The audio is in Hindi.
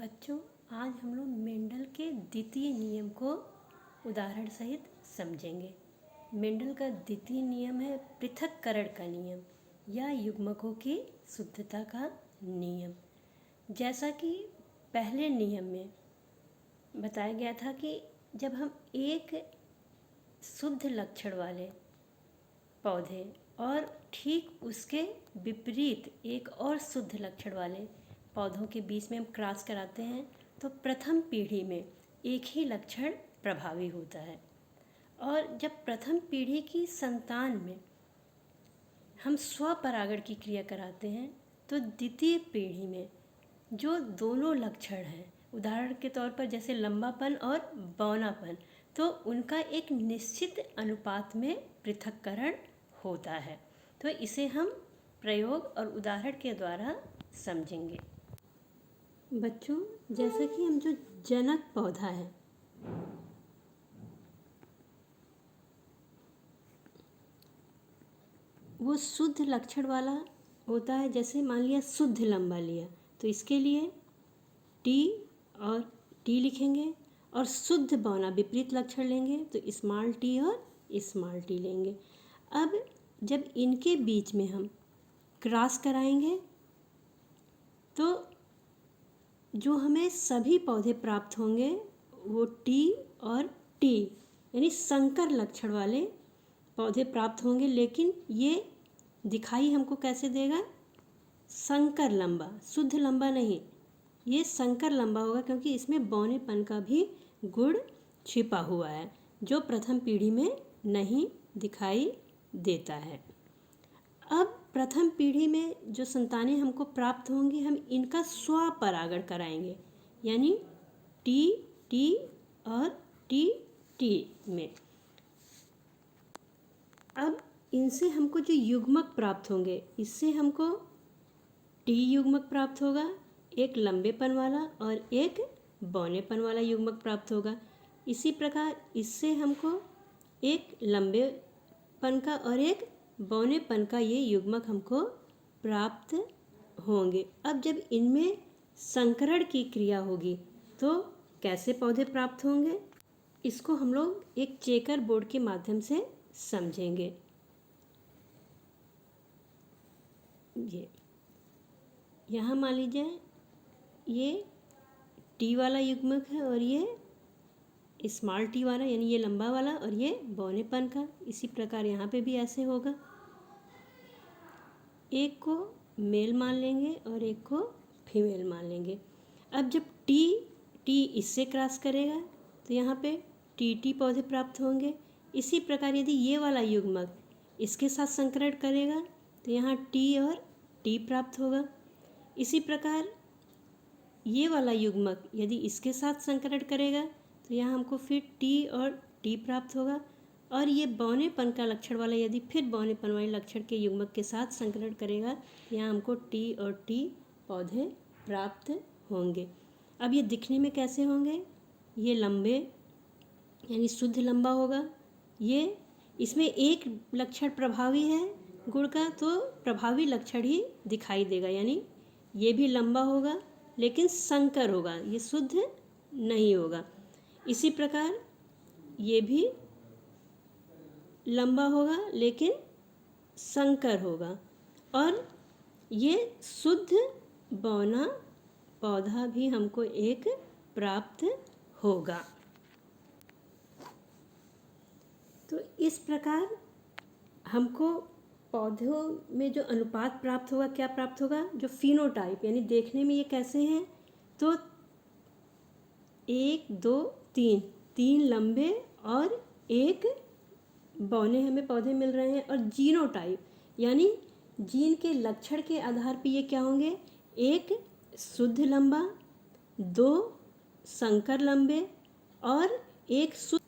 बच्चों, आज हम लोग मेंडल के द्वितीय नियम को उदाहरण सहित समझेंगे। मेंडल का द्वितीय नियम है पृथक्करण का नियम या युग्मकों की शुद्धता का नियम। जैसा कि पहले नियम में बताया गया था कि जब हम एक शुद्ध लक्षण वाले पौधे और ठीक उसके विपरीत एक और शुद्ध लक्षण वाले पौधों के बीच में हम क्रॉस कराते हैं तो प्रथम पीढ़ी में एक ही लक्षण प्रभावी होता है, और जब प्रथम पीढ़ी की संतान में हम स्वपरागण की क्रिया कराते हैं तो द्वितीय पीढ़ी में जो दोनों लक्षण हैं, उदाहरण के तौर पर जैसे लंबापन और बौनापन, तो उनका एक निश्चित अनुपात में पृथक्करण होता है। तो इसे हम प्रयोग और उदाहरण के द्वारा समझेंगे। बच्चों, जैसा कि हम जो जनक पौधा है वो शुद्ध लक्षण वाला होता है। जैसे मान लिया शुद्ध लंबा लिया तो इसके लिए टी लिखेंगे, और शुद्ध बौना विपरीत लक्षण लेंगे तो स्मॉल टी और स्मॉल टी लेंगे। अब जब इनके बीच में हम क्रॉस कराएंगे तो जो हमें सभी पौधे प्राप्त होंगे वो टी और टी यानी संकर लक्षण वाले पौधे प्राप्त होंगे, लेकिन ये दिखाई हमको कैसे देगा? संकर लंबा, शुद्ध लंबा नहीं, ये संकर लंबा होगा क्योंकि इसमें बौनेपन का भी गुण छिपा हुआ है जो प्रथम पीढ़ी में नहीं दिखाई देता है। अब प्रथम पीढ़ी में जो संतानें हमको प्राप्त होंगी, हम इनका स्वपरागण कराएंगे, यानी टी टी और टी टी में। अब इनसे हमको जो युग्मक प्राप्त होंगे, इससे हमको टी युग्मक प्राप्त होगा, एक लंबेपन वाला और एक बौनेपन वाला युग्मक प्राप्त होगा। इसी प्रकार इससे हमको एक लंबेपन का और एक बौनेपन का ये युग्मक हमको प्राप्त होंगे। अब जब इनमें संकरण की क्रिया होगी तो कैसे पौधे प्राप्त होंगे, इसको हम लोग एक चेकर बोर्ड के माध्यम से समझेंगे। ये यहाँ मान लीजिए ये टी वाला युग्मक है और ये स्मॉल टी वाला, यानी ये लंबा वाला और ये बौनेपन का। इसी प्रकार यहाँ पे भी ऐसे होगा, एक को मेल मान लेंगे और एक को फीमेल मान लेंगे। अब जब टी इससे क्रॉस करेगा तो यहाँ पे टी पौधे प्राप्त होंगे। इसी प्रकार यदि ये वाला युग्मक इसके साथ संकरण करेगा तो यहाँ टी और टी प्राप्त होगा। इसी प्रकार ये वाला युग्मक यदि इसके साथ संकरण करेगा तो यहाँ हमको फिर टी और टी प्राप्त होगा, और ये बौनेपन का लक्षण वाला यदि फिर बौनेपन वाले लक्षण के युग्मक के साथ संकरण करेगा तो यहाँ हमको टी और टी पौधे प्राप्त होंगे। अब ये दिखने में कैसे होंगे? ये लंबे यानी शुद्ध लंबा होगा, ये इसमें एक लक्षण प्रभावी है गुण का तो प्रभावी लक्षण ही दिखाई देगा, यानी ये भी लंबा होगा लेकिन संकर होगा, ये शुद्ध नहीं होगा। इसी प्रकार ये भी लंबा होगा लेकिन संकर होगा, और ये शुद्ध बौना पौधा भी हमको एक प्राप्त होगा। तो इस प्रकार हमको पौधों में जो अनुपात प्राप्त होगा, क्या प्राप्त होगा? जो फिनोटाइप, यानी देखने में ये कैसे हैं, तो 1 2 3 लंबे और एक बौने हमें पौधे मिल रहे हैं। और जीनोटाइप यानी जीन के लक्षण के आधार पर ये क्या होंगे? एक शुद्ध लंबा, 2 संकर लंबे और एक शुद्ध